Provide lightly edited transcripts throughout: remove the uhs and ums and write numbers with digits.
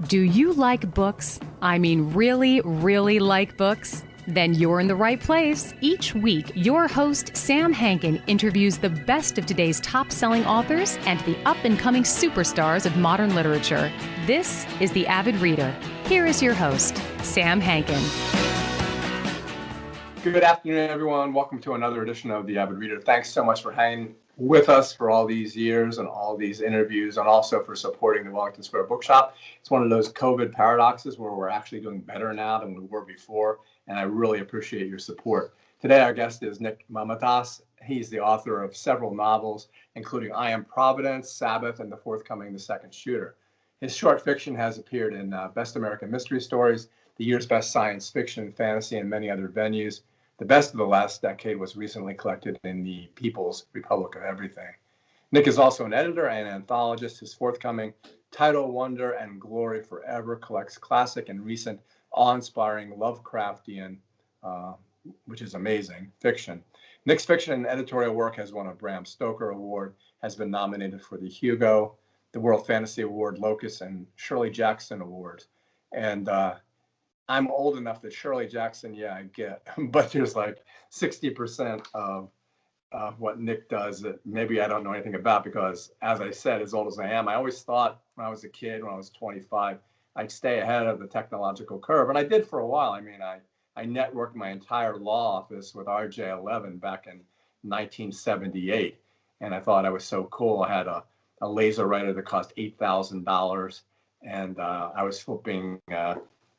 Do you like books? I mean, really, really like books? Then you're in the right place. Each week, your host, Sam Hankin, interviews the best of today's top-selling authors and the up-and-coming superstars of modern literature. This is The Avid Reader. Here is your host, Sam Hankin. Good afternoon, everyone. Welcome to another edition of The Avid Reader. Thanks so much for hanging with us for all these years and all these interviews, and also for supporting the Wellington Square Bookshop. It's one of those COVID paradoxes where we're actually doing better now than we were before, and I really appreciate your support. Today, our guest is Nick Mamatas. He's the author of several novels, including I Am Providence, Sabbath, and the forthcoming The Second Shooter. His short fiction has appeared in Best American Mystery Stories, the year's best science fiction and fantasy, and many other venues. The best of the last decade was recently collected in the People's Republic of Everything. Nick is also an editor and an anthologist. His forthcoming Title, Wonder, and Glory Forever collects classic and recent awe-inspiring Lovecraftian, which is amazing, fiction. Nick's fiction and editorial work has won a Bram Stoker Award, has been nominated for the Hugo, the World Fantasy Award, Locus, and Shirley Jackson Awards. And I'm old enough that Shirley Jackson, yeah, I get, but there's like 60% of what Nick does that maybe I don't know anything about, because as I said, as old as I am, I always thought when I was a kid, when I was 25, I'd stay ahead of the technological curve. And I did for a while. I mean, I networked my entire law office with RJ11 back in 1978. And I thought I was so cool. I had a laser writer that cost $8,000. And I was flipping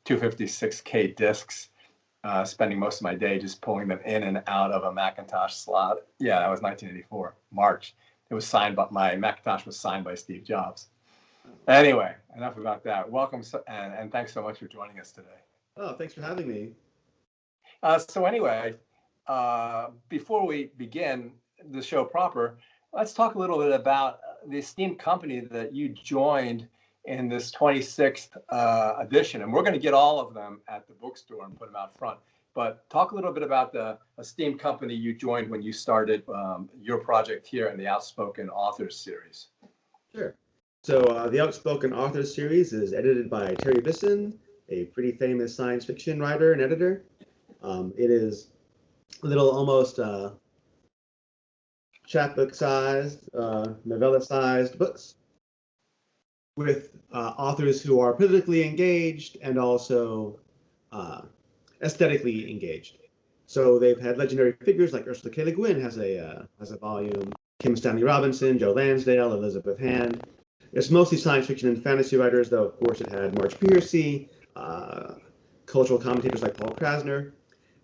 256K discs, spending most of my day just pulling them in and out of a Macintosh slot. Yeah, that was 1984, March. It was signed, but my Macintosh was signed by Steve Jobs. Anyway, enough about that. Welcome, and thanks so much for joining us today. Oh, thanks for having me. So anyway, before we begin the show proper, let's talk a little bit about the esteemed company that you joined in this 26th edition. And we're going to get all of them at the bookstore and put them out front. But talk a little bit about the esteemed company you joined when you started your project here in the Outspoken Authors series. Sure. So the Outspoken Authors series is edited by Terry Bisson, a pretty famous science fiction writer and editor. It is little almost chapbook-sized, novella-sized books with authors who are politically engaged and also aesthetically engaged. So they've had legendary figures like Ursula K. Le Guin has a volume, Kim Stanley Robinson, Joe Lansdale, Elizabeth Hand. It's mostly science fiction and fantasy writers, though of course it had Marge Piercy, cultural commentators like Paul Krasner.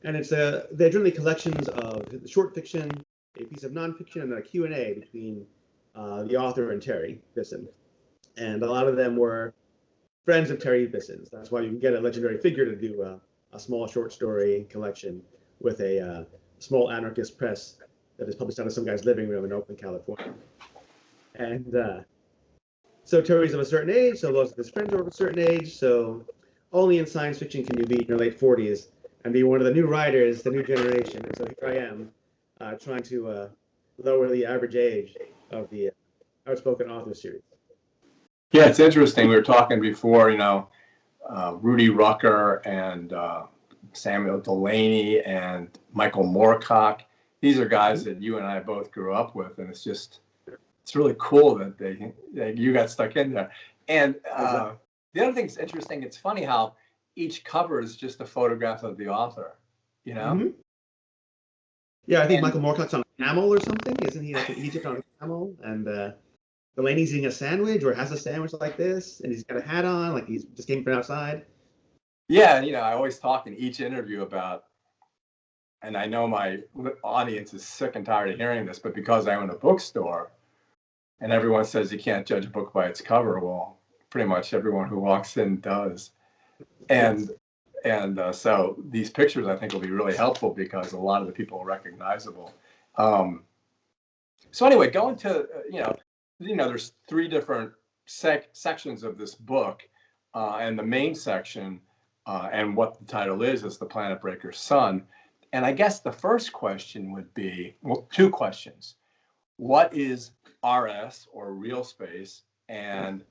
And they're generally collections of short fiction, a piece of nonfiction, and a Q&A between the author and Terry Bisson. And a lot of them were friends of Terry Bisson's. That's why you can get a legendary figure to do a small short story collection with a small anarchist press that is published out of some guy's living room in Oakland, California. And so Terry's of a certain age, so most of his friends are of a certain age, so only in science fiction can you be in your late 40s and be one of the new writers, the new generation. And so here I am, trying to lower the average age of the Outspoken Authors series. Yeah, it's interesting. We were talking before, Rudy Rucker and Samuel Delaney and Michael Moorcock. These are guys that you and I both grew up with, and it's really cool that you got stuck in there. And the other thing that's interesting, it's funny how each cover is just a photograph of the author, Mm-hmm. Yeah, I think Michael Moorcock's on a camel or something. Isn't he like in Egypt on a camel? And Delaney's eating a sandwich or has a sandwich like this, and he's got a hat on, like he just came from outside. Yeah, I always talk in each interview about, and I know my audience is sick and tired of hearing this, but because I own a bookstore, and everyone says you can't judge a book by its cover, well, pretty much everyone who walks in does. And so these pictures, I think, will be really helpful because a lot of the people are recognizable. So anyway, going to, there's three different sections of this book, and the main section, and what the title is the Planetbreaker Sun. And I guess the first question would be, well, two questions. What is RS, or real space, and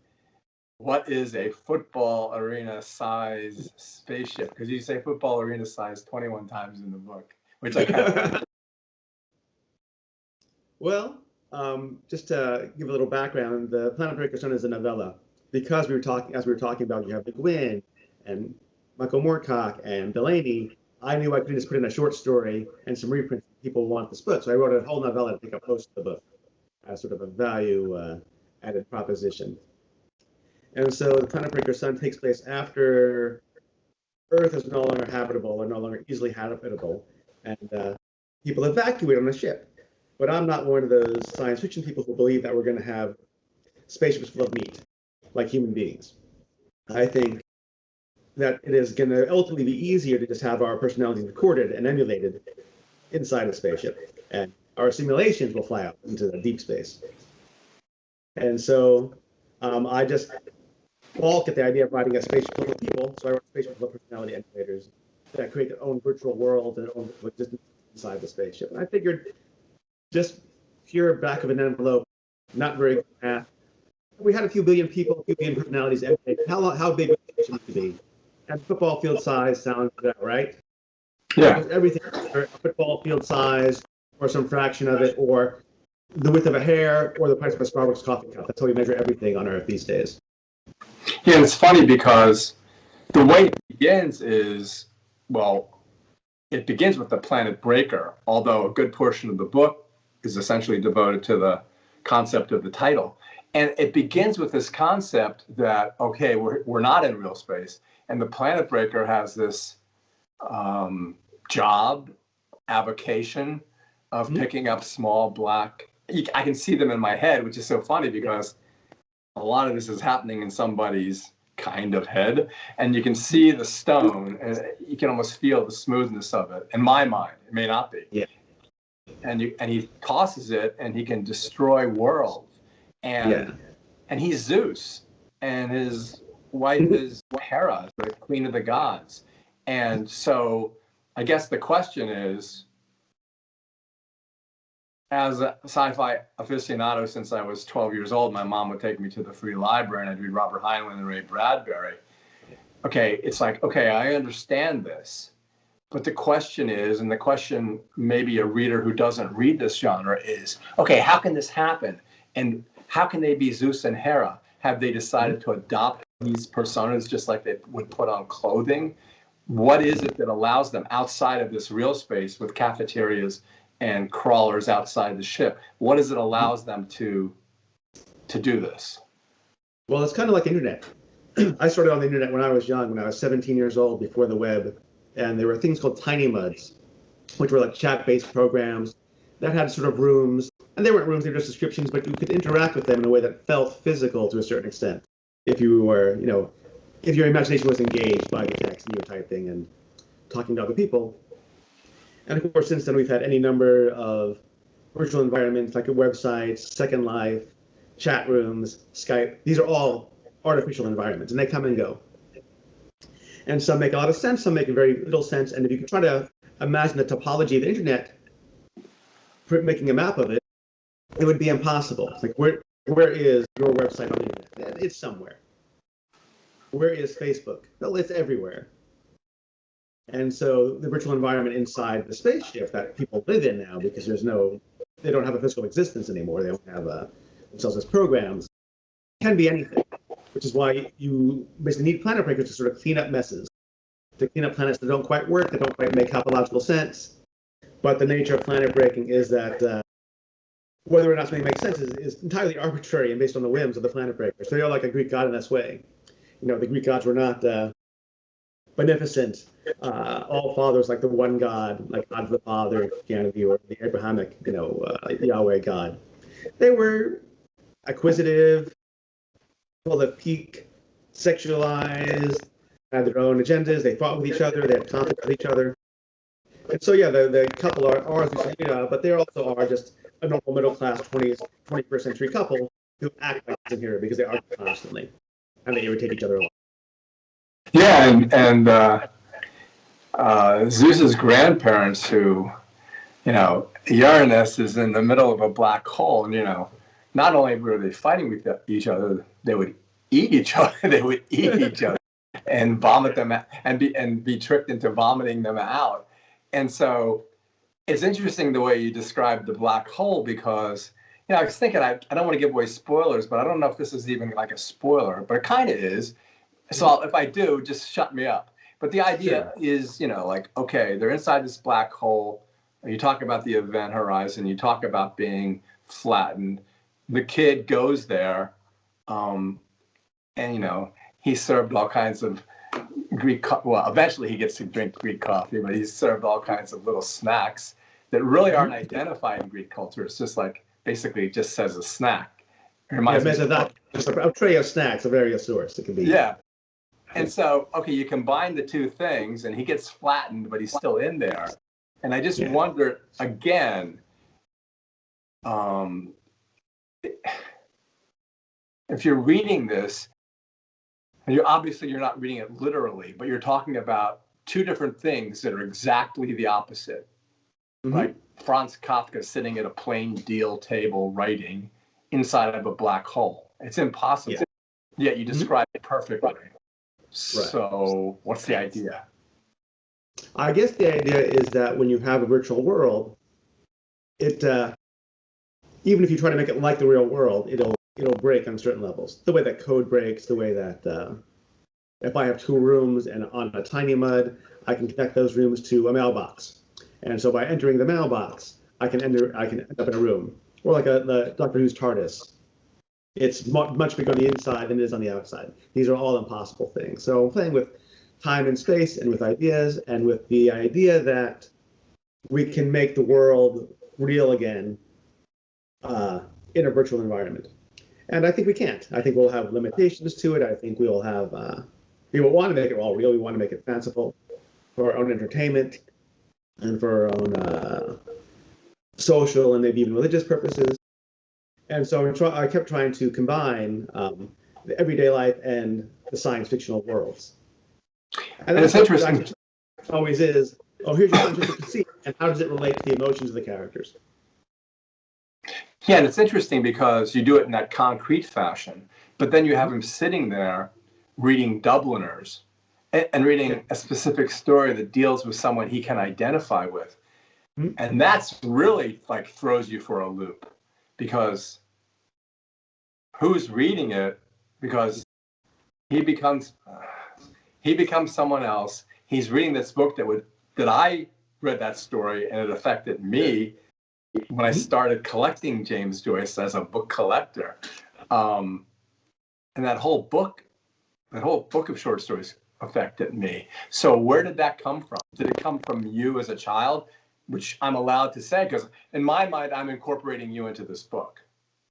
what is a football arena size spaceship? Because you say football arena size 21 times in the book, which I kind of Well, just to give a little background, the Planetbreaker Son is a novella. Because as we were talking about, you have Nick Gwynn and Michael Moorcock and Delaney. I knew I could just put in a short story and some reprints people want this book. So I wrote a whole novella to pick up most of the book as sort of a value added proposition. And so the Planetbreaker Son takes place after Earth is no longer habitable or no longer easily habitable, and people evacuate on a ship. But I'm not one of those science fiction people who believe that we're going to have spaceships full of meat, like human beings. I think that it is going to ultimately be easier to just have our personalities recorded and emulated inside a spaceship, and our simulations will fly out into the deep space. And so I just balk at the idea of writing a spaceship full of people, so I wrote a spaceship full of personality emulators that create their own virtual world and their own virtual existence inside the spaceship. And I figured just pure back of an envelope, not very good math. We had a few billion people, a few billion personalities emulated. How big would the spaceship be? And football field size sounds about right. yeah. Everything, a football field size, or some fraction of it, or the width of a hair, or the price of a Starbucks coffee cup. That's how we measure everything on Earth these days. Yeah, it's funny because the way it begins is, well, it begins with the Planetbreaker, although a good portion of the book is essentially devoted to the concept of the title. And it begins with this concept that, okay, we're not in real space, and the Planetbreaker has this job, avocation of picking up small black. I can see them in my head, which is so funny because a lot of this is happening in somebody's kind of head, and you can see the stone, and you can almost feel the smoothness of it. In my mind, it may not be. Yeah. And he tosses it, and he can destroy worlds. And he's Zeus, and his wife is Hera, the queen of the gods. And so I guess the question is, as a sci-fi aficionado since I was 12 years old, my mom would take me to the free library and I'd read Robert Heinlein and Ray Bradbury. Okay, it's like, okay, I understand this. But the question is, and the question maybe a reader who doesn't read this genre is, okay, how can this happen? And how can they be Zeus and Hera? Have they decided to adopt these personas just like they would put on clothing? What is it that allows them outside of this real space with cafeterias and crawlers outside the ship? What is it allows them to do this? Well, it's kind of like the internet. I started on the internet when I was young, when I was 17 years old, before the web, and there were things called tiny muds, which were like chat-based programs that had sort of rooms, and they weren't rooms, they were just descriptions, but you could interact with them in a way that felt physical to a certain extent. If you were, if your imagination was engaged by the text and you were typing and talking to other people. And of course, since then, we've had any number of virtual environments like websites, Second Life, chat rooms, Skype. These are all artificial environments, and they come and go. And some make a lot of sense, some make very little sense. And if you could try to imagine the topology of the internet, making a map of it, it would be impossible. It's like, where is your website on the internet? It's somewhere. Where is Facebook? Well, it's everywhere. And so the virtual environment inside the spaceship that people live in now, because they don't have a physical existence anymore. They don't have themselves as programs, can be anything, which is why you basically need Planetbreakers to sort of clean up messes, to clean up planets that don't quite work, that don't quite make topological sense. But the nature of planet breaking is that whether or not something makes sense is entirely arbitrary and based on the whims of the planet breakers. So they're like a Greek god in this way. The Greek gods were not beneficent, all fathers like the one God, like God the Father, Christianity, or the Abrahamic, Yahweh God. They were acquisitive, full of pique, sexualized, had their own agendas. They fought with each other. They had conflict with each other. And so, yeah, the couple are but they also are just a normal middle-class 21st century couple who act like in here because they argue constantly and they irritate each other a lot. Yeah, and Zeus's grandparents, who, Uranus is in the middle of a black hole, and not only were they fighting with each other, they would eat each other. They would eat each other and vomit them out, and be tricked into vomiting them out. And so it's interesting the way you described the black hole, because I was thinking, I don't want to give away spoilers, but I don't know if this is even like a spoiler, but it kind of is. So if I do, just shut me up. But the idea is, like, okay, they're inside this black hole. You talk about the event horizon. You talk about being flattened. The kid goes there, and, he's served all kinds of well, eventually he gets to drink Greek coffee, but he's served all kinds of little snacks that really aren't identified in Greek culture. It's just like, basically, it just says a snack. It reminds me of that. Just a tray of snacks of various sorts. It can be. Yeah. And so, okay, you combine the two things, and he gets flattened, but he's still in there. And I just wonder, again, if you're reading this, and you're not reading it literally, but you're talking about two different things that are exactly the opposite. Mm-hmm. Like Franz Kafka sitting at a plain deal table writing inside of a black hole. It's impossible. Yet you describe it perfectly. So what's the idea? I guess the idea is that when you have a virtual world, it even if you try to make it like the real world, it'll break on certain levels. The way that code breaks, the way that if I have two rooms and on a tiny mud, I can connect those rooms to a mailbox. And so by entering the mailbox, I can end up in a room. Or like the Doctor Who's TARDIS. It's much bigger on the inside than it is on the outside. These are all impossible things. So playing with time and space and with ideas, and with the idea that we can make the world real again in a virtual environment. And I think we can't. I think we'll have limitations to it. I think we'll have, we will want to make it all real. We want to make it fanciful for our own entertainment and for our own social and maybe even religious purposes. And so I kept trying to combine the everyday life and the science fictional worlds. And it's interesting. Always is, here's your science fiction conceit, and how does it relate to the emotions of the characters? Yeah, and it's interesting because you do it in that concrete fashion, but then you have him sitting there reading Dubliners and reading a specific story that deals with someone he can identify with. Mm-hmm. And that's really like throws you for a loop, because who's reading it? Because he becomes someone else. He's reading this book that I read that story, and it affected me when I started collecting James Joyce as a book collector. And that whole book of short stories affected me. So where did that come from? Did it come from you as a child? Which I'm allowed to say, because in my mind, I'm incorporating you into this book.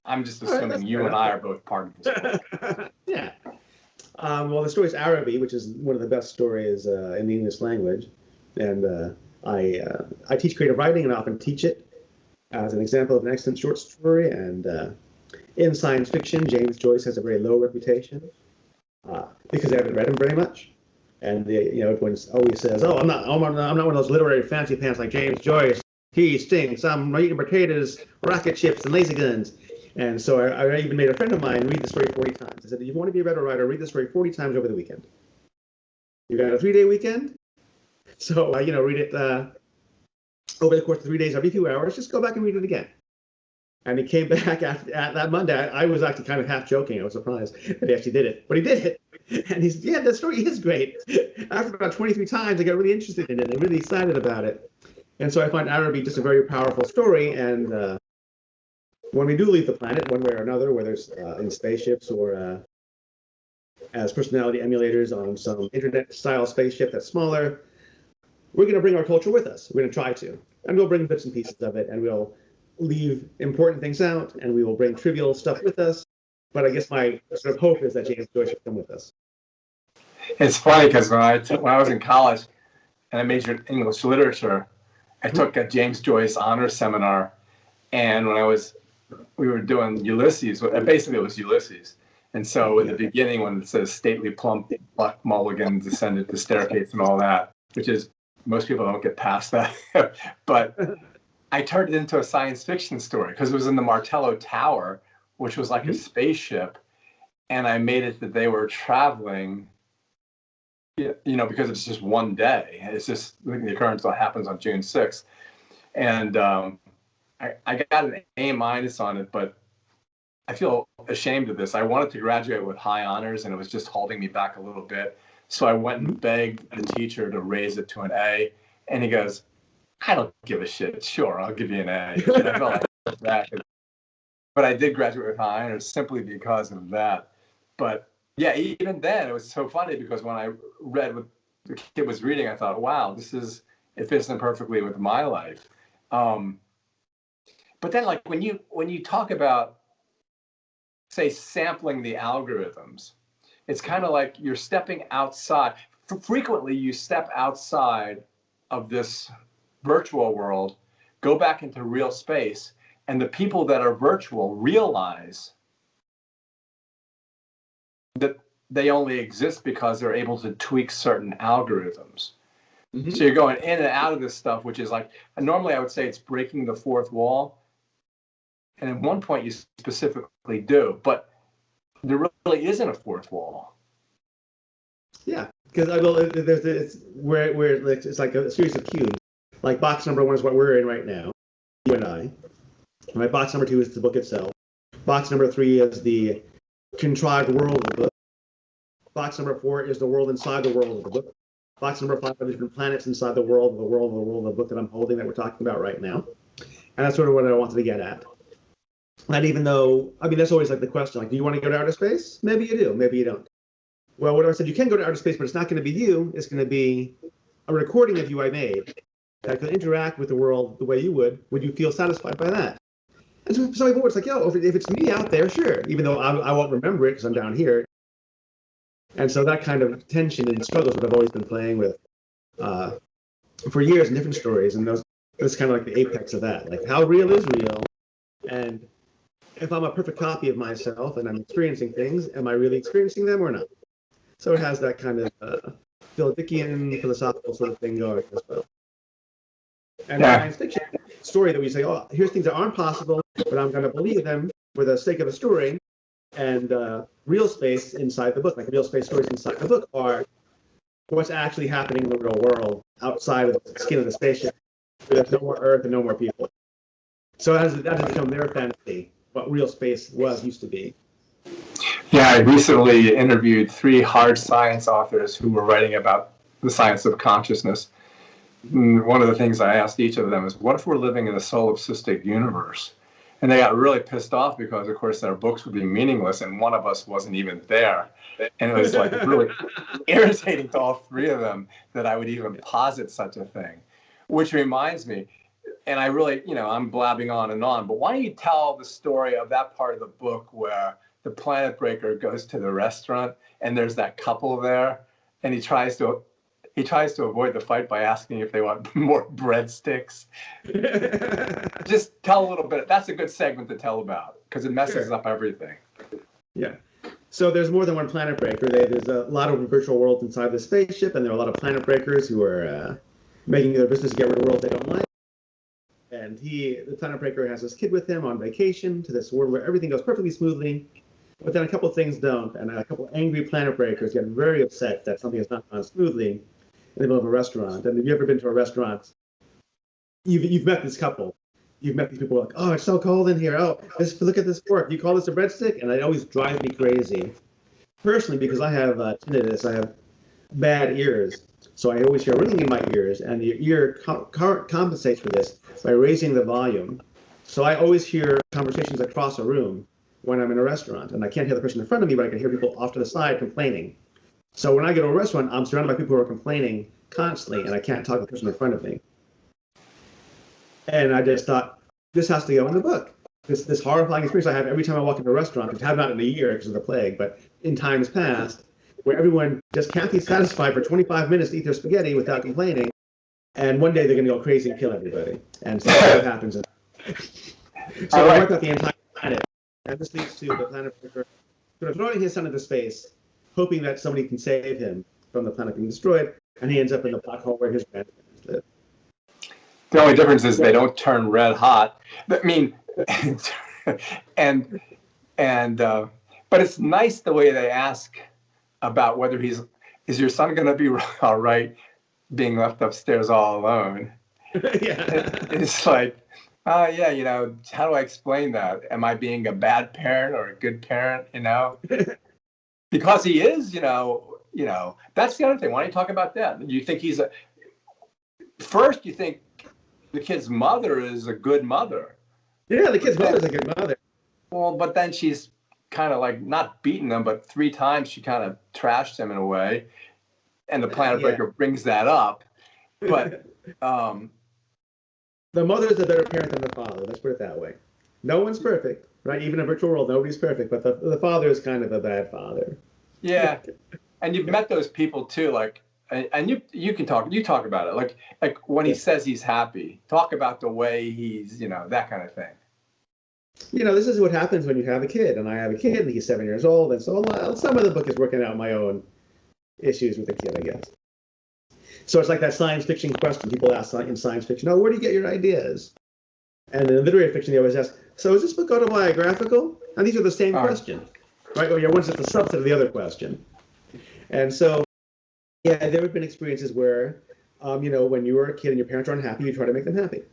I'm just assuming you and I are both part of this book. Yeah. Well, the story is Araby, which is one of the best stories in the English language. And I teach creative writing, and I often teach it as an example of an excellent short story. And in science fiction, James Joyce has a very low reputation because I haven't read him very much. And everyone always says, "Oh, I'm not one of those literary fancy pants like James Joyce. He stinks. I'm eating potatoes, rocket ships, and laser guns." And so I even made a friend of mine read the story 40 times. I said, "If you want to be a better writer, read the story 40 times over the weekend. You got a 3-day weekend, so read it over the course of 3 days, every few hours. Just go back and read it again." And he came back at that Monday. I was actually kind of half joking. I was surprised that he actually did it, but he did it. And he said, "Yeah, that story is great." After about 23 times, I got really interested in it and really excited about it. And so I find Araby just a very powerful story. And when we do leave the planet, one way or another, whether it's in spaceships or as personality emulators on some internet-style spaceship that's smaller, we're going to bring our culture with us. We're going to try to. And we'll bring bits and pieces of it, and we'll leave important things out, and we will bring trivial stuff with us. But I guess my sort of hope is that James Joyce will come with us. It's funny because when I was in college and I majored in English literature, I took a James Joyce honors seminar, and when we were doing Ulysses, basically it was Ulysses. And so in the beginning, when it says stately plump Buck Mulligan descended the staircase and all that, which is most people don't get past that, but I turned it into a science fiction story because it was in the Martello Tower, which was like a spaceship. and I made it that they were traveling, because it's just one day. It's just the occurrence that happens on June 6th. And I got an A- on it, but I feel ashamed of this. I wanted to graduate with high honors, and it was just holding me back a little bit. So I went and begged the teacher to raise it to an A, and he goes, "I don't give a shit. Sure, I'll give you an A." And I felt like that. But I did graduate with high honors simply because of that. But yeah, even then, it was so funny because when I read what the kid was reading, I thought, wow, it fits in perfectly with my life. But then, like, when you talk about, say, sampling the algorithms, it's kind of like you're stepping outside. Frequently, you step outside of this virtual world, go back into real space, and the people that are virtual realize that they only exist because they're able to tweak certain algorithms. Mm-hmm. So you're going in and out of this stuff, which is like, normally I would say it's breaking the fourth wall. And at one point you specifically do, but there really isn't a fourth wall. Yeah, because it's where it's like a series of cubes. Like box number 1 is what we're in right now, you and I. Right, box number 2 is the book itself. Box number 3 is the contrived world of the book. Box number 4 is the world inside the world of the book. Box number 5 are the different planets inside the world of the book that I'm holding that we're talking about right now. And that's sort of what I wanted to get at. And even though, that's always like the question, like, do you want to go to outer space? Maybe you do, maybe you don't. Well, what I said, you can go to outer space, but it's not going to be you. It's going to be a recording of you I made that could interact with the world the way you would. Would you feel satisfied by that? And so some people, it's like, if it's me out there, sure, even though I won't remember it because I'm down here. And so that kind of tension and struggles that I've always been playing with for years in different stories. And that's kind of like the apex of that. Like, how real is real? And if I'm a perfect copy of myself and I'm experiencing things, am I really experiencing them or not? So it has that kind of Dickian philosophical sort of thing going as well. And science fiction story that we say, here's things that aren't possible, but I'm going to believe them for the sake of the story. And real space inside the book, like real space stories inside the book, are what's actually happening in the real world outside of the skin of the spaceship, where there's no more Earth and no more people. So that has become their fantasy, what real space used to be. Yeah, I recently interviewed 3 hard science authors who were writing about the science of consciousness. And one of the things I asked each of them is, what if we're living in a solipsistic universe? And they got really pissed off because, of course, their books would be meaningless and one of us wasn't even there. And it was like really irritating to all 3 of them that I would even posit such a thing. Which reminds me, and I really, I'm blabbing on, but why don't you tell the story of that part of the book where the Planetbreaker goes to the restaurant and there's that couple there and he tries to avoid the fight by asking if they want more breadsticks. Just tell a little bit. That's a good segment to tell about because it messes up everything. Yeah. So there's more than one Planetbreaker. There's a lot of virtual worlds inside the spaceship, and there are a lot of Planetbreakers who are making their business to get rid of worlds they don't like. And the Planetbreaker has this kid with him on vacation to this world where everything goes perfectly smoothly, but then a couple of things don't, and a couple of angry Planetbreakers get very upset that something has not gone smoothly in the middle of a restaurant. And if you've ever been to a restaurant, you've met this couple. You've met these people like, oh, it's so cold in here. Oh, look at this fork. You call this a breadstick? And it always drives me crazy. Personally, because I have tinnitus, I have bad ears. So I always hear ringing in my ears, and the ear compensates for this by raising the volume. So I always hear conversations across a room when I'm in a restaurant, and I can't hear the person in front of me, but I can hear people off to the side complaining. So when I go to a restaurant, I'm surrounded by people who are complaining constantly, and I can't talk to the person in front of me. And I just thought, this has to go in the book. This horrifying experience I have every time I walk into a restaurant, which I have not in a year because of the plague, but in times past, where everyone just can't be satisfied for 25 minutes to eat their spaghetti without complaining, and one day they're going to go crazy and kill everybody. And so that's what happens. So I wipe out the entire planet, and this leads to the Planetbreaker sort of throwing his son into space, hoping that somebody can save him from the planet being destroyed, and he ends up in the black hole where his grandparents live. The only difference is they don't turn red hot. I mean, but But it's nice the way they ask about whether is your son going to be all right being left upstairs all alone? It's like, yeah, you know, how do I explain that? Am I being a bad parent or a good parent, you know? Because he is, you know, that's the other thing. Why don't you talk about that? You think first you think the kid's mother is a good mother. Yeah, the kid's mother's a good mother. Well, but then she's kind of like not beaten him, but 3 times she kind of trashed him in a way. And the Planetbreaker brings that up. But the mother is a better parent than the father. Let's put it that way. No one's perfect, right? Even in a virtual world, nobody's perfect. But the father is kind of a bad father. Yeah, and you've met those people too, like, and you can talk about it, like when he says he's happy. Talk about the way he's, you know, that kind of thing. You know, this is what happens when you have a kid, and I have a kid, and he's 7 years old, and so some of the book is working out my own issues with the kid, I guess. So it's like that science fiction question people ask in science fiction, oh, where do you get your ideas? And in literary fiction, they always ask, so is this book autobiographical? And these are the same question, right? Or one's just a subset of the other question. And so, yeah, there have been experiences where, you know, when you were a kid and your parents are unhappy, you try to make them happy.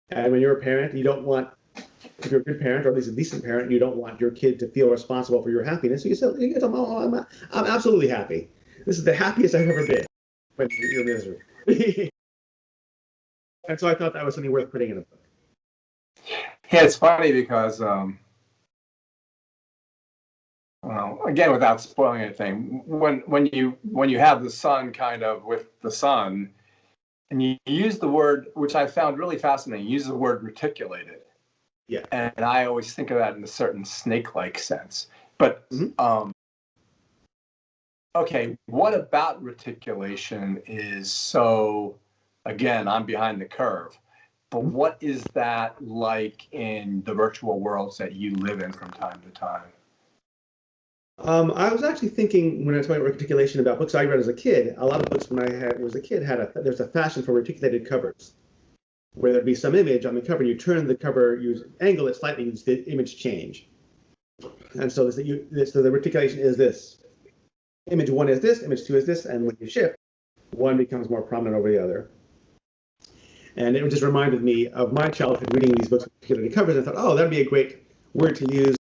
And when you're a parent, you don't want, if you're a good parent, or at least a decent parent, you don't want your kid to feel responsible for your happiness. So you say, oh, I'm absolutely happy. This is the happiest I've ever been. When you're miserable. And so I thought that was something worth putting in a book. Yeah, it's funny because, well, again, without spoiling anything, when you have the son kind of with the sun, and you use the word, which I found really fascinating, you use the word reticulated. Yeah. And I always think of that in a certain snake-like sense. But okay, what about reticulation is so, again, I'm behind the curve, but what is that like in the virtual worlds that you live in from time to time? I was actually thinking when I was talking about reticulation about books I read as a kid. A lot of books when I was a kid there's a fashion for reticulated covers, where there'd be some image on the cover, and you turn the cover, you angle it slightly, and the image change. And so the reticulation is this. Image 1 is this, image 2 is this, and when you shift, one becomes more prominent over the other. And it just reminded me of my childhood reading these books with particular covers, and I thought, oh, that'd be a great word to use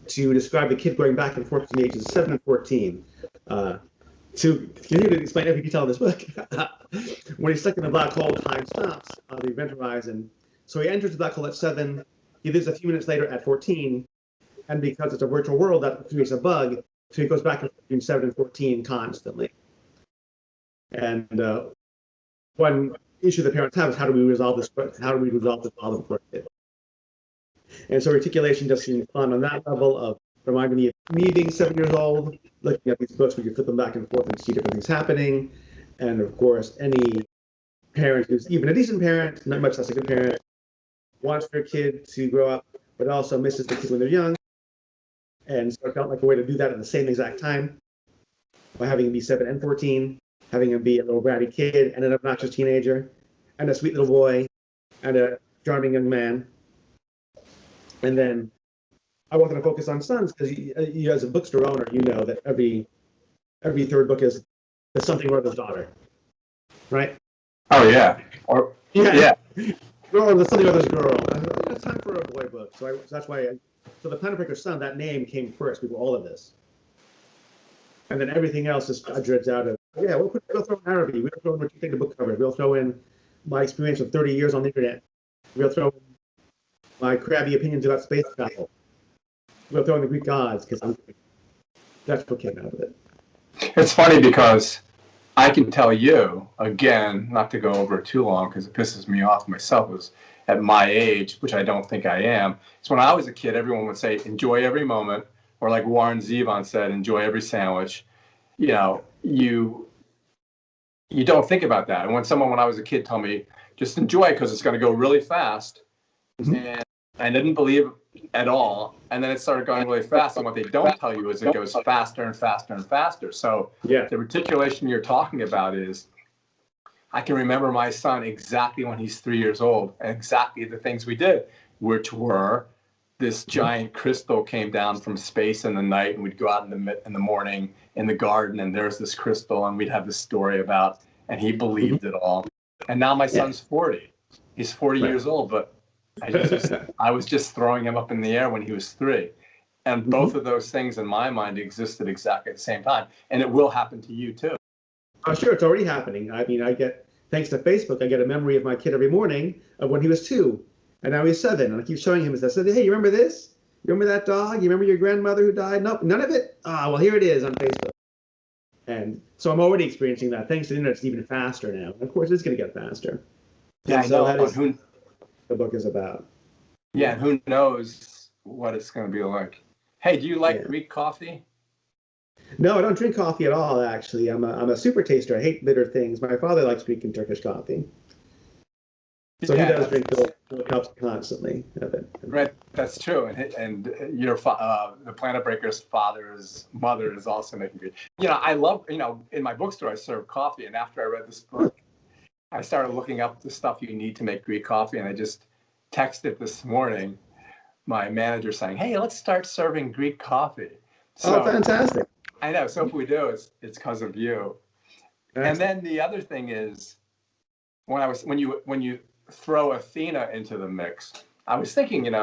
to describe the kid going back and forth between the ages of 7 and 14. To continue to explain every detail of this book, when he's stuck in the black hole, time stops on the event horizon. So he enters the black hole at 7, he leaves a few minutes later at 14, and because it's a virtual world, that creates a bug. So he goes back and forth between 7 and 14 constantly. And one issue the parents have is how do we resolve this problem for a kid? And so reticulation just seems fun on that level of reminding me of me being 7 years old, looking at these books where you flip them back and forth and see different things happening. And of course, any parent who's even a decent parent, not much less a good parent, wants their kid to grow up, but also misses the kid when they're young. And so it felt like a way to do that at the same exact time by having him be 7 and 14, having him be a little bratty kid and an obnoxious teenager and a sweet little boy and a charming young man. And then I wanted to focus on sons because you as a bookstore owner, you know that every third book is the something or other's daughter, right? Oh, yeah. Or yeah. Or the something or other's girl. It's time for a boy book. So that's why so the Planetbreaker son, that name came first before all of this. And then everything else just dribs out of, we'll throw in Arabic, we'll throw in what you think the book covers, we'll throw in my experience of 30 years on the internet, we'll throw in my crabby opinions about space travel, we'll throw in the Greek gods, because that's what came out of it. It's funny because I can tell you, again, not to go over too long because it pisses me off myself, was at my age, which I don't think I am. So when I was a kid, everyone would say, enjoy every moment, or like Warren Zevon said, enjoy every sandwich. You know, you don't think about that. And when I was a kid told me, just enjoy it because it's going to go really fast. And I didn't believe at all. And then it started going really fast. And what they don't tell you is it goes faster and faster and faster. So the reticulation you're talking about is, I can remember my son exactly when he's 3 years old and exactly the things we did, which were this giant crystal came down from space in the night, and we'd go out in the morning in the garden, and there's this crystal, and we'd have this story about, and he believed it all. And now my son's 40. He's 40 years old, but I was just throwing him up in the air when he was 3. And both of those things in my mind existed exactly at the same time. And it will happen to you too. Oh, sure. It's already happening. I mean, thanks to Facebook, I get a memory of my kid every morning of when he was 2. And now he's 7. And I keep showing him this. I said, hey, you remember this? You remember that dog? You remember your grandmother who died? Nope, none of it? Ah, well, here it is on Facebook. And so I'm already experiencing that. Thanks to the internet, it's even faster now. And of course, it's going to get faster. Yeah, so I know. that is the book is about. Yeah, and who knows what it's going to be like. Hey, do you like Greek coffee? No, I don't drink coffee at all, actually. I'm a super taster. I hate bitter things. My father likes Greek and Turkish coffee. So he does drink those cups constantly. Right, that's true. And your the Planetbreaker's mother is also making Greek. I love, in my bookstore, I serve coffee. And after I read this book, I started looking up the stuff you need to make Greek coffee. And I just texted this morning my manager saying, hey, let's start serving Greek coffee. So, fantastic. I know. So if we do, it's because of you. And then the other thing is, when you throw Athena into the mix, I was thinking,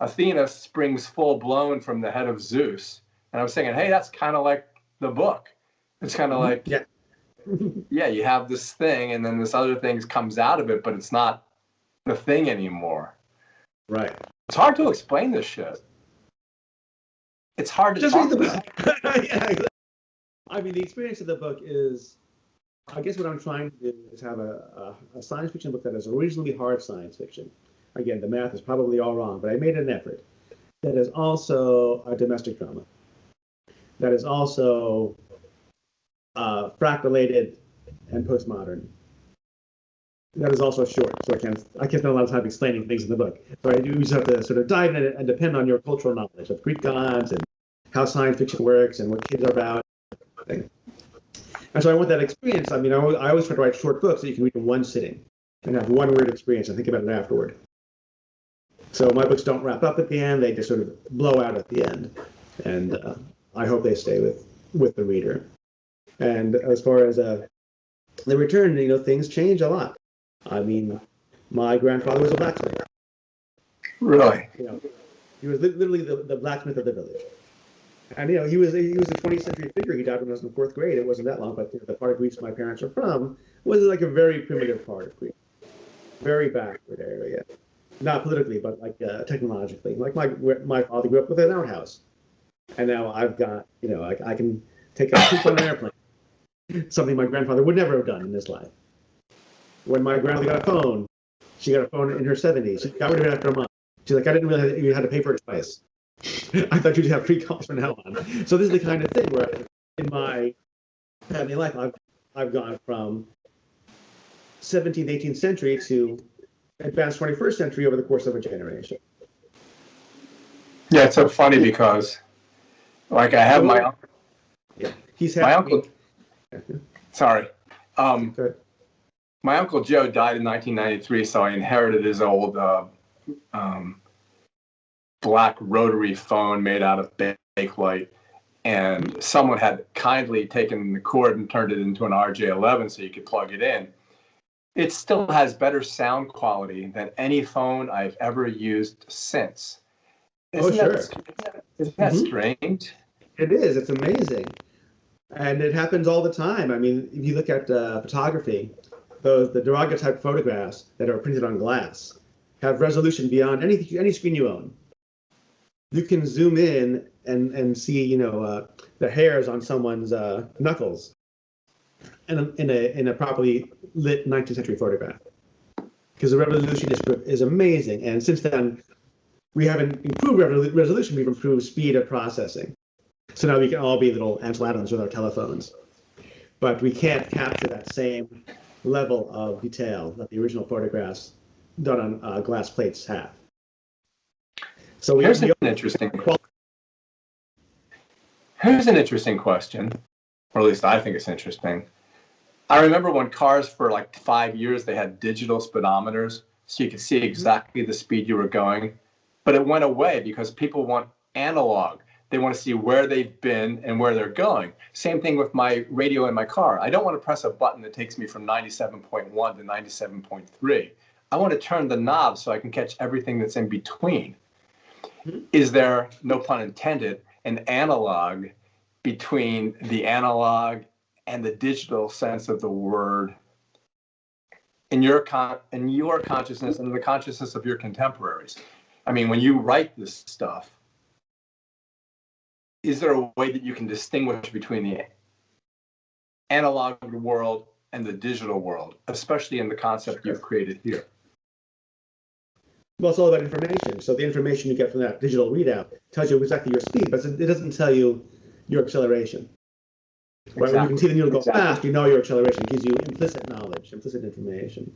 Athena springs full blown from the head of Zeus. And I was thinking, hey, that's kind of like the book. It's kind of like, you have this thing and then this other thing comes out of it, but it's not the thing anymore. Right. It's hard to explain this shit. It's hard to just talk read the about. book. Yeah, exactly. I mean, the experience of the book is, I guess what I'm trying to do is have a science fiction book that is originally hard science fiction. Again, the math is probably all wrong, but I made an effort. That is also a domestic drama. That is also frac-related and postmodern. That is also short, so I can't spend a lot of time explaining things in the book. So I do just have to sort of dive in and depend on your cultural knowledge of Greek gods and how science fiction works and what kids are about. And so I want that experience. I mean, I always try to write short books that you can read in one sitting and have one word experience and think about it afterward. So my books don't wrap up at the end; they just sort of blow out at the end. And I hope they stay with the reader. And as far as the return, things change a lot. I mean, my grandfather was a blacksmith. Really? He was literally the blacksmith of the village. And he was a 20th century figure. He died when I was in 4th grade. It wasn't that long, but the part of Greece my parents are from was like a very primitive part of Greece, very backward area. Not politically, but like technologically. Like my father grew up with an outhouse, and now I've got I can take a poop on an airplane. Something my grandfather would never have done in his life. When my grandmother got a phone, she got a phone in her 70s. She got rid of it after a month. She's like, I didn't realize you had to pay for it twice. I thought you'd have free calls from now on. So this is the kind of thing where in my family life, I've gone from 17th, 18th century to advanced 21st century over the course of a generation. Yeah, it's so funny because, I have my uncle. Yeah, he's my uncle. Sorry. Good. My Uncle Joe died in 1993, so I inherited his old black rotary phone made out of Bakelite, and someone had kindly taken the cord and turned it into an RJ11 so you could plug it in. It still has better sound quality than any phone I've ever used since. Isn't that strange? It is. It's amazing. And it happens all the time. I mean, if you look at photography, the daguerreotype photographs that are printed on glass have resolution beyond any screen you own. You can zoom in and see, the hairs on someone's knuckles in a properly lit 19th century photograph, because the resolution is amazing. And since then, we haven't improved resolution; we've improved speed of processing. So now we can all be little Ansel Adams with our telephones, but we can't capture that same level of detail that the original photographs done on glass plates have. So here's an interesting question, or at least I think it's interesting. I remember when cars for like 5 years, they had digital speedometers, so you could see exactly the speed you were going. but it went away because people want analog. They want to see where they've been and where they're going. Same thing with my radio in my car. I don't want to press a button that takes me from 97.1 to 97.3. I want to turn the knob so I can catch everything that's in between. Is there, no pun intended, an analog between the analog and the digital sense of the word in your consciousness and the consciousness of your contemporaries? I mean, when you write this stuff, is there a way that you can distinguish between the analog world and the digital world, especially in the concept you've created here? Well, it's all about information. So the information you get from that digital readout tells you exactly your speed, but it doesn't tell you your acceleration. Right? When you can see the needle go fast, you know your acceleration. It gives you implicit knowledge, implicit information.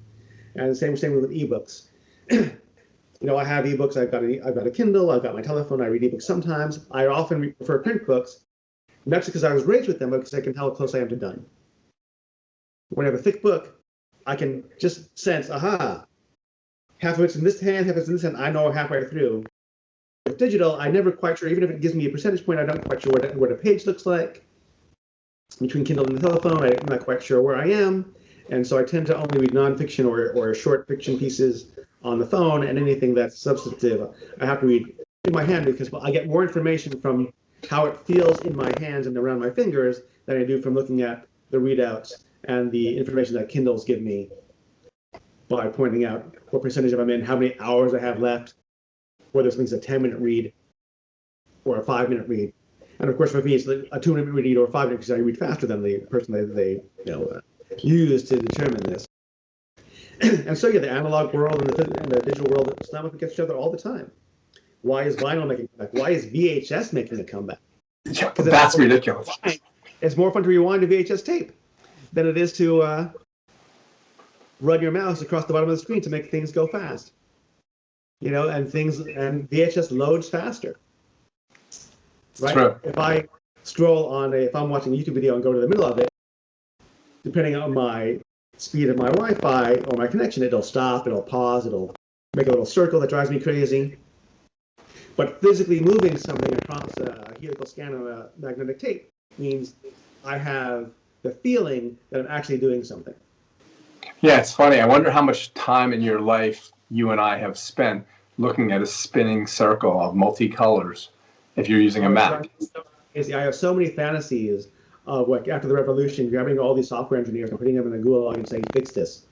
And the same with ebooks. I have ebooks. I've got a Kindle. I've got my telephone. I read ebooks sometimes. I often prefer print books, not just because I was raised with them, but because I can tell how close I am to done. When I have a thick book, I can just sense, aha, half of it's in this hand, half of it's in this hand. I know halfway through. With digital, I'm never quite sure. Even if it gives me a percentage point, I'm not quite sure what a page looks like. Between Kindle and the telephone, I'm not quite sure where I am. And so I tend to only read nonfiction or short fiction pieces on the phone, and anything that's substantive, I have to read in my hand because I get more information from how it feels in my hands and around my fingers than I do from looking at the readouts and the information that Kindles give me by pointing out what percentage I'm in, how many hours I have left, whether something's a 10-minute read or a 5-minute read. And of course, for me, it's a 2-minute read or a 5-minute because I read faster than the person they use to determine this. And so, yeah, the analog world and the digital world slam up against each other all the time. Why is vinyl making a comeback? Why is VHS making a comeback? Yeah, that's ridiculous. It's more fun to rewind a VHS tape than it is to run your mouse across the bottom of the screen to make things go fast. And VHS loads faster. Right? True. If I scroll if I'm watching a YouTube video and go to the middle of it, depending on my speed of my Wi-Fi or my connection, it'll stop, it'll pause, it'll make a little circle that drives me crazy. But physically moving something across a helical scan of a magnetic tape means I have the feeling that I'm actually doing something. Yeah, it's funny. I wonder how much time in your life you and I have spent looking at a spinning circle of multicolors if you're using a Mac. I have so many fantasies of after the revolution, grabbing all these software engineers and putting them in a gulag and saying, fix this.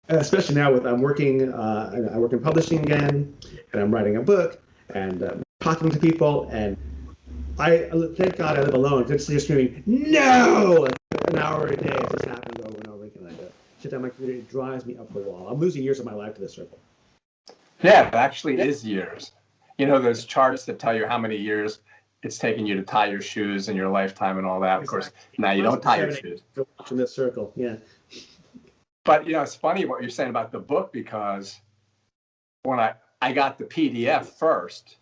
Especially now I'm working, I work in publishing again, and I'm writing a book, and talking to people, and thank God I live alone. Just screaming, no! An hour a day, it's just happening over and over again. I sit down my computer, it drives me up the wall. I'm losing years of my life to this circle. Yeah, it actually is years. Those charts that tell you how many years it's taking you to tie your shoes in your lifetime and all that. Of course, now you don't tie your shoes. In this circle, yeah. But it's funny what you're saying about the book, because when I got the PDF first,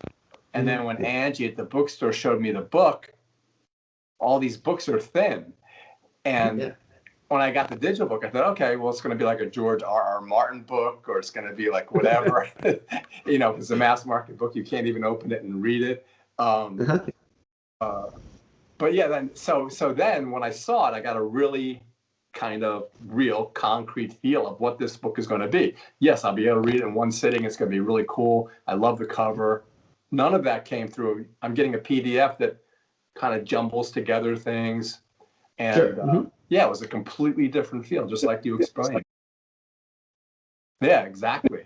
and then when Angie at the bookstore showed me the book, all these books are thin. And when I got the digital book, I thought, okay, well, it's going to be like a George R.R. Martin book, or it's going to be like whatever. If it's a mass market book, you can't even open it and read it. But yeah, then so then when I saw it, I got a really kind of real concrete feel of what this book is going to be. Yes, I'll be able to read it in one sitting. It's going to be really cool. I love the cover. None of that came through. I'm getting a PDF that kind of jumbles together things. And Sure. Yeah, it was a completely different feel, just like you explained. Yeah, exactly.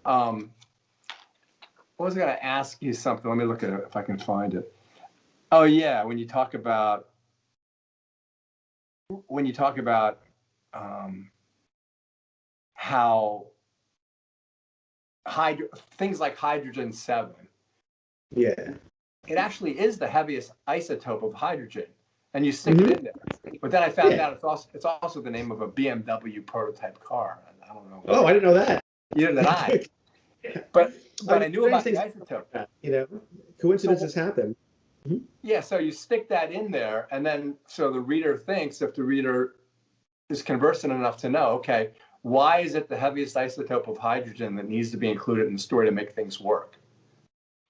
What was I going to ask you something? Let me look at it if I can find it. Oh yeah, when you talk about how things like hydrogen-7. Yeah. It actually is the heaviest isotope of hydrogen, and you stick it in there. But then I found out it's also the name of a BMW prototype car. I don't know. Oh, I didn't know that. Neither did I. But I knew about the isotope. Coincidences happen. Mm-hmm. Yeah, so you stick that in there, and then so the reader thinks, if the reader is conversant enough to know, okay, why is it the heaviest isotope of hydrogen that needs to be included in the story to make things work?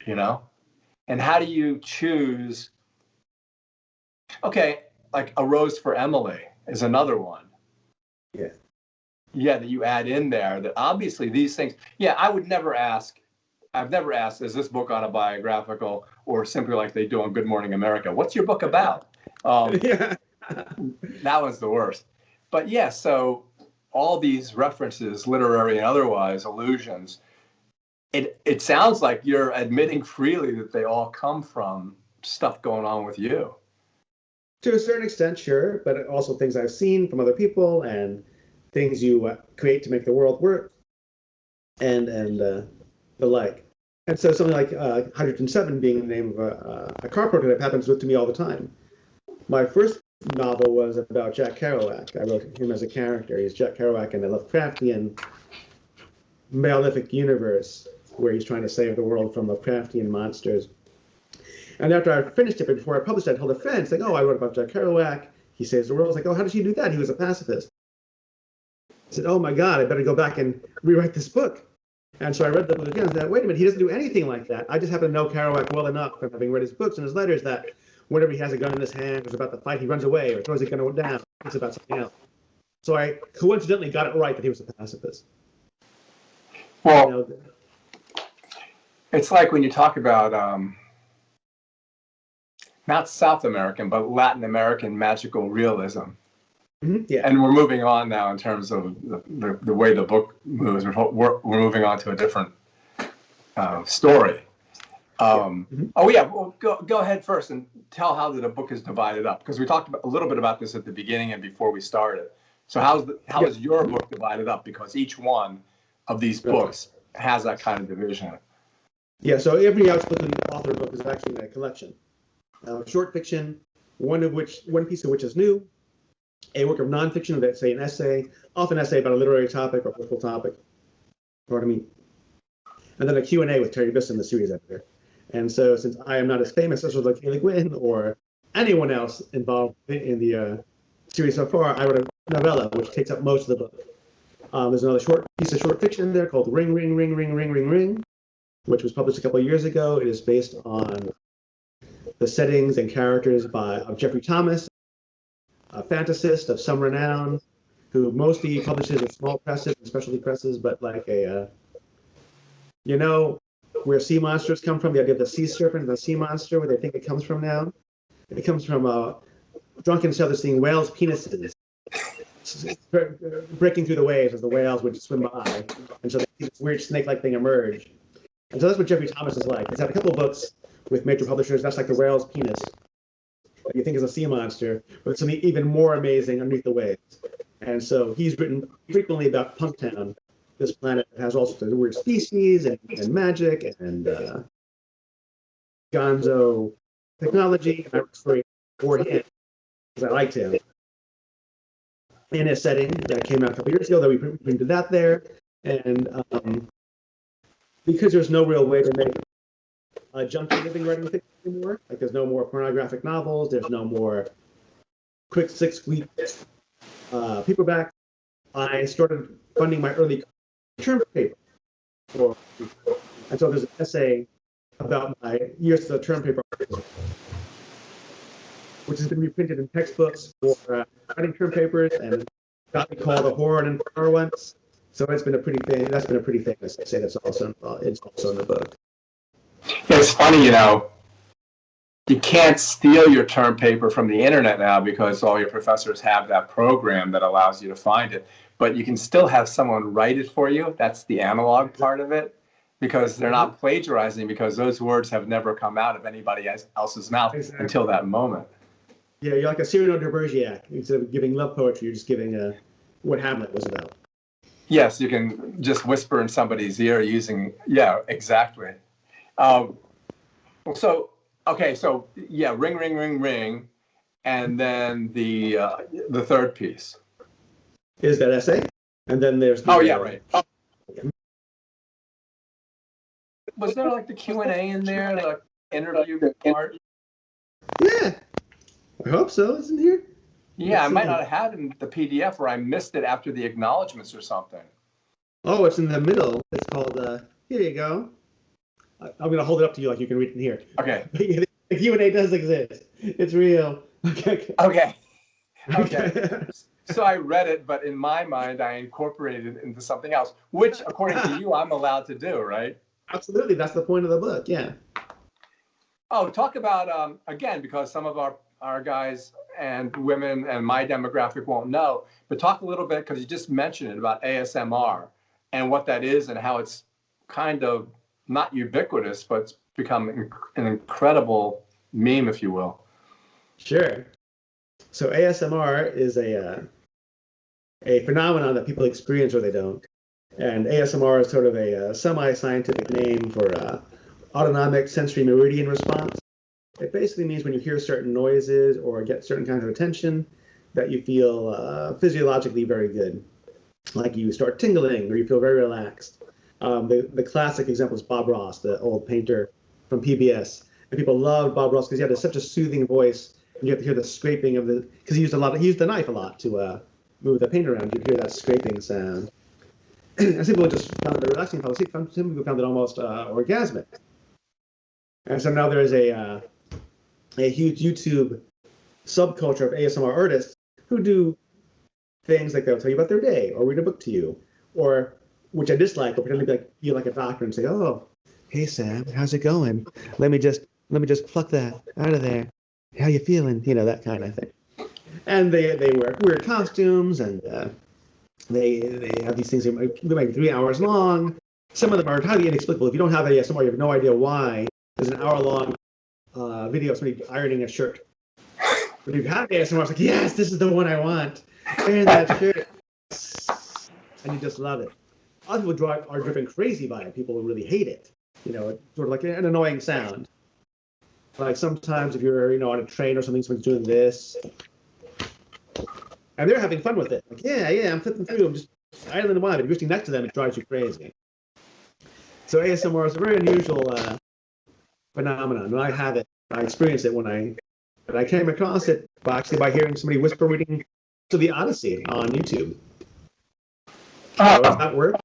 You know? And how do you choose? Okay, like A Rose for Emily is another one. Yeah. Yeah, that you add in there that obviously these things, yeah, I've never asked, is this book autobiographical or simply like they do on Good Morning America? What's your book about? Yeah. That was the worst. But yeah, so all these references, literary and otherwise, allusions, it sounds like you're admitting freely that they all come from stuff going on with you. To a certain extent, sure, but also things I've seen from other people and things you create to make the world work, and the like. And so something like Hydrogen 7 being the name of a car prototype happens to me all the time. My first novel was about Jack Kerouac. I wrote him as a character. He's Jack Kerouac in a Lovecraftian Malefic universe where he's trying to save the world from Lovecraftian monsters. And after I finished it, but before I published it, I told a friend, it's like, oh, I wrote about Jack Kerouac. He saves the world. I was like, oh, how did he do that? He was a pacifist. I said, oh my God, I better go back and rewrite this book. And so I read the book again and said, wait a minute, he doesn't do anything like that. I just happen to know Kerouac well enough from having read his books and his letters that whenever he has a gun in his hand, or is about to fight, he runs away or throws a gun down. It's about something else. So I coincidentally got it right that he was a pacifist. Well, You know, it's like when you talk about not South American, but Latin American magical realism. yeah. And we're moving on now in terms of the way the book moves. We're moving on to a different story. Oh yeah, well, go ahead first and tell how the book is divided up, because we talked a little bit about this at the beginning and before we started. So how is your book divided up? Because each one of these books has that kind of division. Yeah, so every Outspoken author book is actually a collection. Short fiction, one piece of which is new, a work of nonfiction, that's say an essay, often essay about a literary topic or political topic, pardon me, and then a Q&A with Terry Bisson, the series editor. And so since I am not as famous as Reticulation Gwyn or anyone else involved in the series so far, I wrote a novella which takes up most of the book. There's another piece of short fiction in there called Ring, Ring, Ring, Ring, Ring, Ring, Ring, which was published a couple of years ago. It is based on the settings and characters of Jeffrey Thomas, a fantasist of some renown, who mostly publishes in small presses and specialty presses, but like where sea monsters come from, the idea of the sea serpent and the sea monster, where they think it comes from now. It comes from drunken sailors seeing whales' penises breaking through the waves as the whales would swim by. And so they see this weird snake-like thing emerge. And so that's what Jeffrey Thomas is like. He's had a couple of books with major publishers. That's like the whale's penis that you think is a sea monster, but something even more amazing underneath the waves. And so he's written frequently about Punktown, this planet that has all sorts of weird species and magic and gonzo technology. And I was for him because I liked him. In a setting that came out a couple years ago, that we printed that there. And because there's no real way to make a jump to living writing fiction anymore, like there's no more pornographic novels, there's no more quick 6-week paperback, I started funding my early term paper. And so there's an essay about my years of term paper, which has been reprinted in textbooks for writing term papers and got me called a whore and power once. So that's been a pretty famous essay that's also in the book. It's funny, you can't steal your term paper from the internet now because all your professors have that program that allows you to find it. But you can still have someone write it for you. That's the analog part of it, because they're not plagiarizing, because those words have never come out of anybody else's mouth until that moment. Yeah, you're like a Cyrano de Bergerac. Instead of giving love poetry, you're just giving what Hamlet was about. Yes, you can just whisper in somebody's ear using, exactly. So ring, ring, ring, ring, and then the third piece is that essay, and then there's right. Was there like the Q&A in there, the interview part? Yeah, I hope so. Isn't here? Yeah, I might not have had it in the PDF, or I missed it after the acknowledgments or something. Oh, it's in the middle. It's called, here you go. I'm going to hold it up to you like you can read it in here. Okay. The Q&A does exist. It's real. Okay. So I read it, but in my mind, I incorporated it into something else, which, according to you, I'm allowed to do, right? Absolutely. That's the point of the book. Yeah. Oh, talk about, again, because some of our guys and women and my demographic won't know, but talk a little bit, because you just mentioned it, about ASMR and what that is and how it's kind of not ubiquitous, but it's become an incredible meme, if you will. Sure. So ASMR is a phenomenon that people experience or they don't. And ASMR is sort of a semi-scientific name for autonomic sensory meridian response. It basically means when you hear certain noises or get certain kinds of attention that you feel physiologically very good. Like you start tingling or you feel very relaxed. The classic example is Bob Ross, the old painter from PBS. And people loved Bob Ross because he had such a soothing voice. And you have to hear the scraping of because he used the knife a lot to move the paint around. You'd hear that scraping sound. And some people just found it relaxing. Some people found it almost orgasmic. And so now there is a huge YouTube subculture of ASMR artists who do things like they'll tell you about their day or read a book to you, or, which I dislike, but pretend to be like a doctor and say, "Oh, hey Sam, how's it going? Let me just pluck that out of there. How you feeling?" You know, that kind of thing. And they wear weird costumes, and they have these things that might be 3 hours long. Some of them are entirely inexplicable. If you don't have ASMR, you have no idea why. There's an hour-long video of somebody ironing a shirt. But if you have ASMR, it's like, yes, this is the one I want. Iron that shirt. And you just love it. Other people are driven crazy by it. People really hate it. You know, it's sort of like an annoying sound. Like sometimes if you're, on a train or something, someone's doing this. And they're having fun with it. Like, yeah, I'm flipping through. I'm just idling them on. But if you're sitting next to them, it drives you crazy. So ASMR is a very unusual phenomenon. When I have it, I experience it when I came across it by hearing somebody whisper reading to the Odyssey on YouTube. How does that work?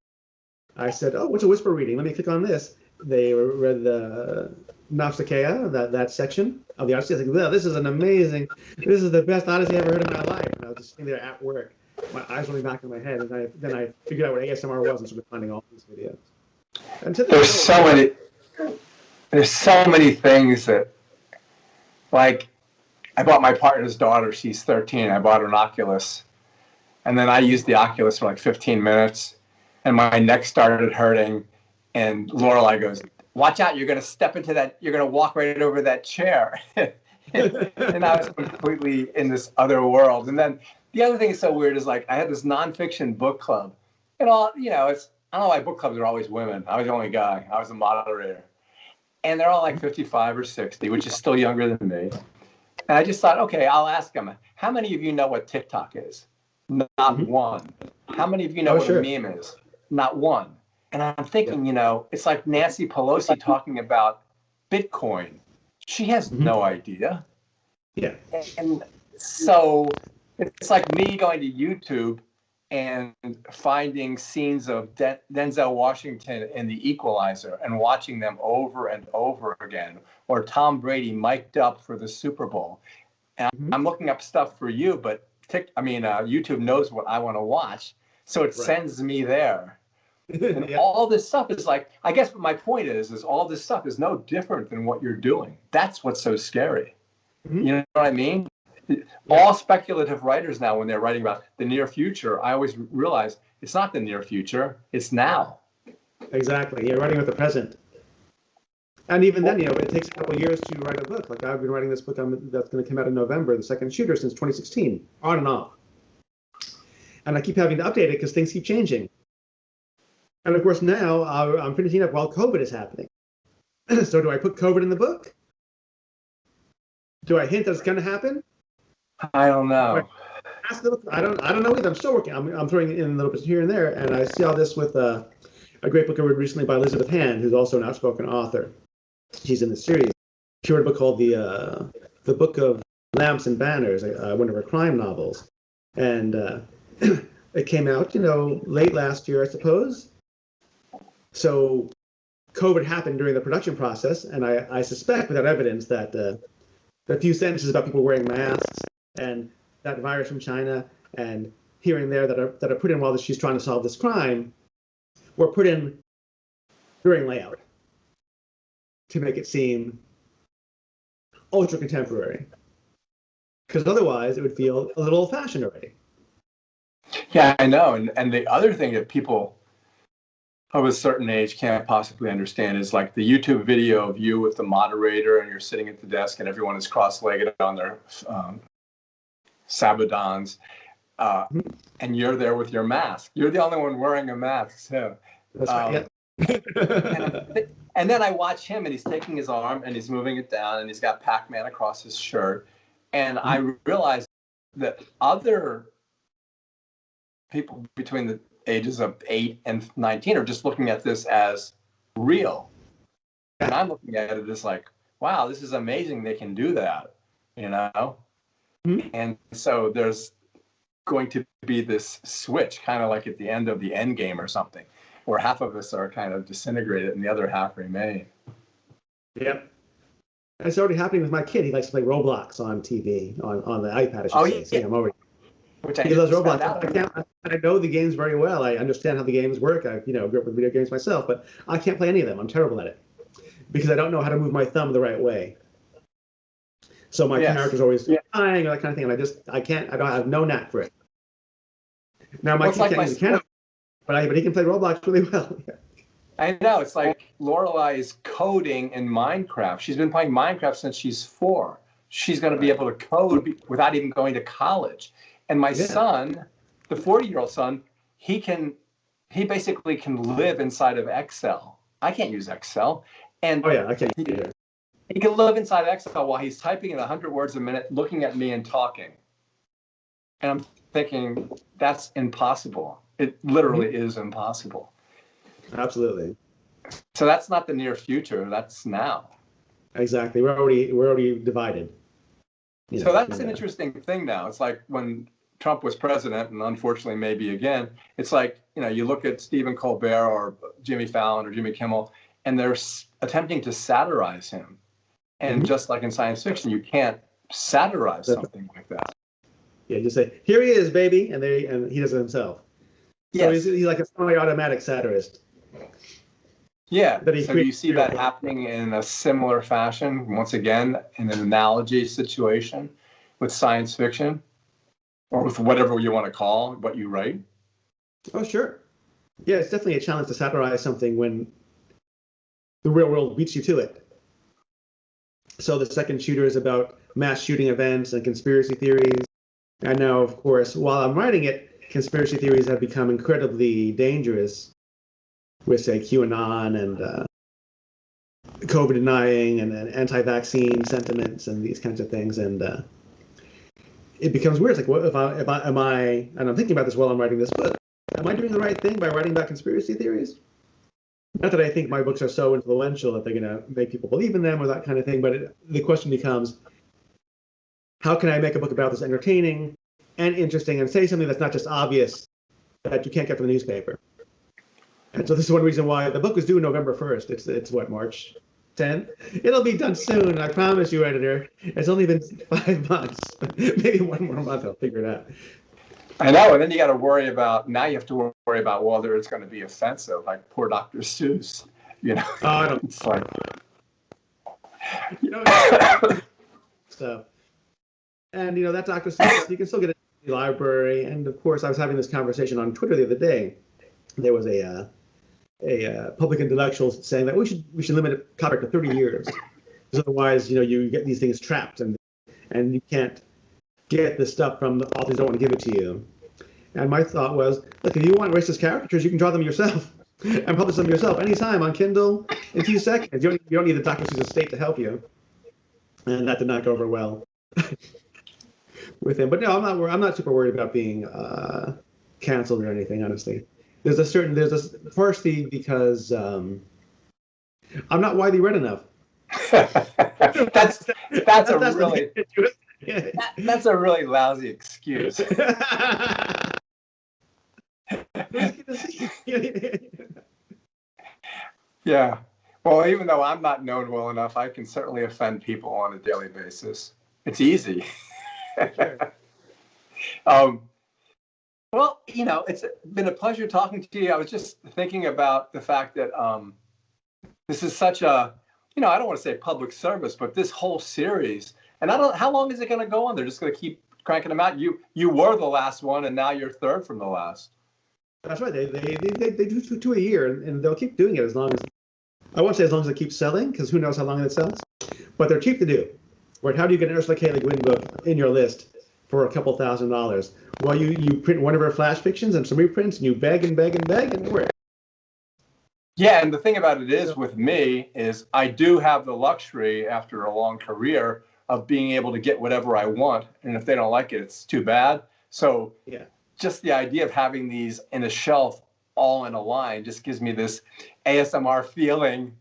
I said, "Oh, what's a whisper reading? Let me click on this." They read the Nausicaa, that section of the Odyssey. I was like, "Well, this is the best Odyssey I've ever heard in my life." And I was just sitting there at work, my eyes rolling back in my head, and then I figured out what ASMR was and started finding all these videos. There's so many things that, like, I bought my partner's daughter, she's 13, I bought her an Oculus, and then I used the Oculus for like 15 minutes, and my neck started hurting, and Lorelai goes, "Watch out, you're going to step into that, you're going to walk right over that chair." And I was completely in this other world. And then the other thing that's so weird is, like, I had this nonfiction book club, and I don't know why book clubs are always women. I was the only guy. I was the moderator. And they're all like 55 or 60, which is still younger than me. And I just thought, okay, I'll ask them, how many of you know what TikTok is? Not one. How many of you know what a meme is? Not one. And I'm thinking, it's like Nancy Pelosi talking about Bitcoin. She has no idea. Yeah. And so it's like me going to YouTube and finding scenes of Denzel Washington in The Equalizer and watching them over and over again, or Tom Brady mic'd up for the Super Bowl. And I'm looking up stuff for you, but YouTube knows what I want to watch, so it sends me there. And all this stuff is like, I guess my point is all this stuff is no different than what you're doing. That's what's so scary. You know what I mean? All speculative writers now, when they're writing about the near future, I always realize it's not the near future, it's now. Exactly. You're writing with the present. And even then, it takes a couple of years to write a book. Like, I've been writing this book that's going to come out in November, The Second Shooter, since 2016, on and off. And I keep having to update it because things keep changing. And of course, now I'm finishing up while COVID is happening. So do I put COVID in the book? Do I hint that it's going to happen? I don't know. I don't know either. I'm still working. I'm throwing in a little bit here and there, and I see all this with a great book I read recently by Elizabeth Hand, who's also an outspoken author. She's in the series. She wrote a book called the Book of Lamps and Banners, one of her crime novels. And it came out, late last year, I suppose. So COVID happened during the production process, and I suspect without evidence that the few sentences about people wearing masks and that virus from China and here and there that are put in while she's trying to solve this crime were put in during layout to make it seem ultra contemporary. Because otherwise it would feel a little old-fashioned already. Yeah, I know. And the other thing that people of a certain age can't possibly understand is like the YouTube video of you with the moderator and you're sitting at the desk and everyone is cross-legged on their sabadons, and you're there with your mask. You're the only one wearing a mask too. That's right, yeah. And then I watch him and he's taking his arm and he's moving it down and he's got Pac-Man across his shirt. And I realized that other people between the ages of 8 and 19 are just looking at this as real. And I'm looking at it as like, wow, this is amazing they can do that, And so there's going to be this switch, kind of like at the end of the end game or something, where half of us are kind of disintegrated and the other half remain. Yep. It's already happening with my kid. He likes to play Roblox on TV, on the iPad, I should say. Yeah. I'm over. Which he loves Roblox. I know the games very well. I understand how the games work. I grew up with video games myself, but I can't play any of them. I'm terrible at it because I don't know how to move my thumb the right way. So my character's always dying or that kind of thing, and I have no knack for it. Now my kid can't use a camera, but he can play Roblox really well. I know. It's like Lorelai is coding in Minecraft. She's been playing Minecraft since she's 4. She's going to be able to code without even going to college. And my son, the 40-year-old son, he basically can live inside of Excel. I can't use Excel. And I can't either. He can live inside of Excel while he's typing in 100 words a minute, looking at me and talking. And I'm thinking, that's impossible. It literally is impossible. Absolutely. So that's not the near future. That's now. Exactly. We're already divided. So that's an interesting thing now. It's like when Trump was president, and unfortunately maybe again, it's like, you look at Stephen Colbert or Jimmy Fallon or Jimmy Kimmel, and they're attempting to satirize him. And just like in science fiction, you can't satirize something like that. Yeah, just say, here he is, baby, and he does it himself. So he's like a semi-automatic satirist. Yeah, so you see that happening in a similar fashion, once again, in an analogy situation with science fiction, or with whatever you want to call what you write? Oh, sure. Yeah, it's definitely a challenge to satirize something when the real world beats you to it. So the second shooter is about mass shooting events and conspiracy theories. And now, of course, while I'm writing it, conspiracy theories have become incredibly dangerous with, say, QAnon and COVID denying and anti-vaccine sentiments and these kinds of things. And it becomes weird. It's like, what if I, and I'm thinking about this while I'm writing this book, am I doing the right thing by writing about conspiracy theories? Not that I think my books are so influential that they're going to make people believe in them or that kind of thing, but the question becomes, how can I make a book about this entertaining and interesting and say something that's not just obvious that you can't get from the newspaper? And so this is one reason why the book was due November 1st. It's what, March 10th? It'll be done soon, I promise you, editor. It's only been 5 months. Maybe one more month, I'll figure it out. I know, and then you got to worry about, now you have to worry about whether it's going to be offensive, like poor Dr. Seuss, Oh, I don't. It's like, stuff. And, that Dr. Seuss, you can still get it in the library. And, of course, I was having this conversation on Twitter the other day. There was a public intellectual saying that we should limit copyright to 30 years. Because otherwise, you get these things trapped and you can't get the stuff from the authors don't want to give it to you. And my thought was, look, if you want racist caricatures, you can draw them yourself and publish them yourself anytime on Kindle in 2 seconds. You don't need the Dr. Seuss estate to help you. And that did not go over well with him. But no, I'm not super worried about being canceled or anything, honestly. There's partially because I'm not widely read enough. that's a really That's a really lousy excuse. Yeah. Well, even though I'm not known well enough, I can certainly offend people on a daily basis. It's easy. Sure. Well, it's been a pleasure talking to you. I was just thinking about the fact that this is such a, I don't want to say public service, but this whole series, and how long is it going to go on? They're just going to keep cranking them out. You were the last one, and now you're third from the last. That's right. They do two a year, and they'll keep doing it as long as, I won't say as long as they keep selling, because who knows how long it sells, but they're cheap to do. Right? How do you get an Ursula K. Le Guin book in your list for a couple $1,000s? Well, you print one of her flash fictions and some reprints, and you beg and beg and beg, and it works. Yeah, and the thing about it is, with me, is I do have the luxury, after a long career, of being able to get whatever I want, and if they don't like it, it's too bad. So yeah. Just the idea of having these in a shelf all in a line just gives me this ASMR feeling.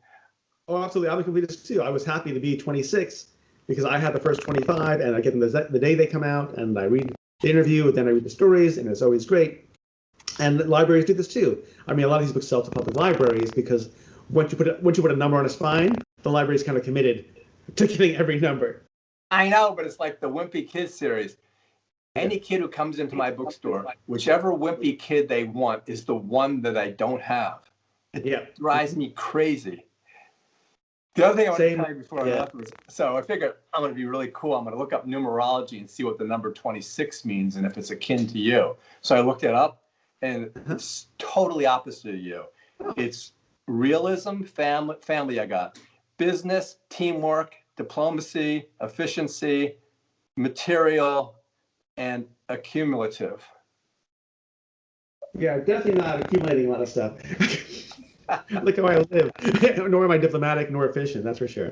Oh, absolutely. I'm a completist too. I was happy to be 26 because I had the first 25, and I get them the day they come out, and I read the interview, and then I read the stories, and it's always great. And libraries do this too. I mean, a lot of these books sell to public libraries because once you put a number on a spine, the library's kind of committed to getting every number. I know, but it's like the Wimpy Kids series. Any kid who comes into my bookstore, whichever wimpy kid they want is the one that I don't have. It drives me crazy. The other thing I want to tell you before I left was, so I figured I'm going to be really cool. I'm going to look up numerology and see what the number 26 means and if it's akin to you. So I looked it up, and it's totally opposite of you. It's realism, family I got. Business, teamwork, diplomacy, efficiency, material, and accumulative. Yeah, definitely not accumulating a lot of stuff. Look how I live. Nor am I diplomatic nor efficient, that's for sure.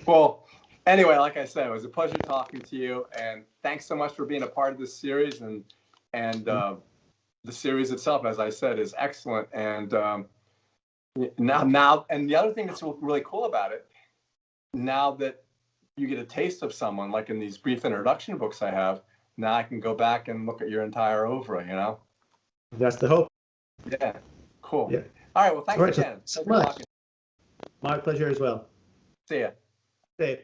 Well, anyway, like I said, it was a pleasure talking to you, and thanks so much for being a part of this series. And the series itself, as I said, is excellent. And now, and the other thing that's really cool about it, now that you get a taste of someone, like in these brief introduction books I have, now I can go back and look at your entire oeuvre, That's the hope. Yeah, cool. Yeah. All right, well, thanks again. So much. My pleasure as well. See ya. Dave.